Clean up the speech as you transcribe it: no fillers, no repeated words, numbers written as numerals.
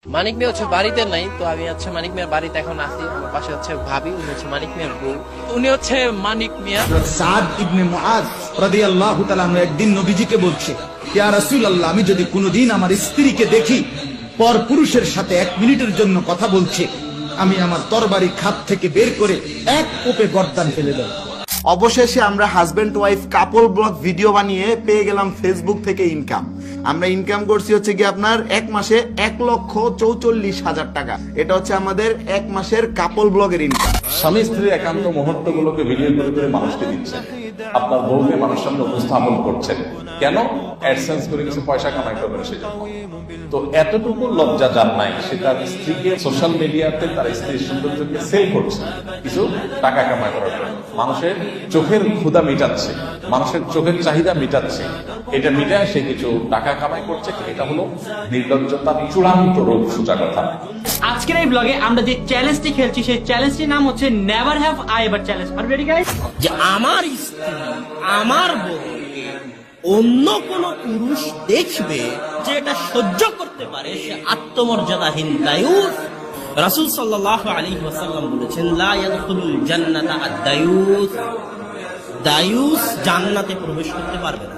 মানিক মিয়া হচ্ছে বাড়িতে নাই, তো আমি হচ্ছে মানিক মিয়ার বাড়িতে এখন আছি। আমার পাশে হচ্ছে ভাবি, উনি হচ্ছে মানিক মিয়ার বউ, উনি হচ্ছে মানিক মিয়া। সাদ ইবনে মুআজ রাদিয়াল্লাহু তাআলা আনহু একদিন নবীজিকে বলছে, ইয়া রাসূলুল্লাহ, আমি যদি কোনোদিন আমার স্ত্রীকে দেখি পর পুরুষের সাথে 1 মিনিটের জন্য কথা বলছে, আমি আমার তরবারি খাপ থেকে বের করে এক কোপে গর্দান ফেলে দেব। অবশেষে আমরা হাজবেন্ড ওয়াইফ কাপল ব্লগ ভিডিও বানিয়ে পেয়ে গেলাম ফেসবুক থেকে ইনকাম। আমরা ইনকাম করছি হচ্ছে কি আপনার 1 মাসে 1,44,000 টাকা। এটা হচ্ছে আমাদের 1 মাসের কাপল ব্লগের ইনকাম। স্বামী স্ত্রীর একান্ত মুহূর্তগুলোকে ভিডিও করে করে মানুষকে দিচ্ছেন, আপনার বউকে মানুষের সামনে উপস্থাপন করছেন। কেন? অ্যাডসেন্স করে কিছু পয়সা কামাই করবেন সেজন্য। তো এতটুকু লজ্জা যার নাই, সে তার স্ত্রীকে সোশ্যাল মিডিয়াতে তার স্ত্রীর সৌন্দর্যকে সেল করছে কিছু টাকা কামাই করার জন্য। মানুষের চোখের ক্ষুধা মিটাচ্ছে, মানুষের চোখের চাহিদা মিটাচ্ছে, এটা মিটায় সে কিছু টাকা কামাই করছে। এটা হলো নির্লজ্জতার চূড়ান্ত রূপ, সোজা কথা। আজকের এই ব্লগে আমরা যে চ্যালেঞ্জটি খেলছি সেই চ্যালেঞ্জটির নাম হচ্ছে never have I ever challenge. আর রেডি গাইস? যে আমার স্ত্রী আমার বউকে অন্য কোন পুরুষ দেখবে, যে এটা সহ্য করতে পারে, সে আত্মমর্যাদাহীন দায়ুস। রাসূল সাল্লাল্লাহু আলাইহি ওয়াসাল্লাম বলেছেন, লা ইয়াদখুলুল জান্নাতা আদ-দায়ুস। দায়ুস জান্নাতে প্রবেশ করতে পারবে না।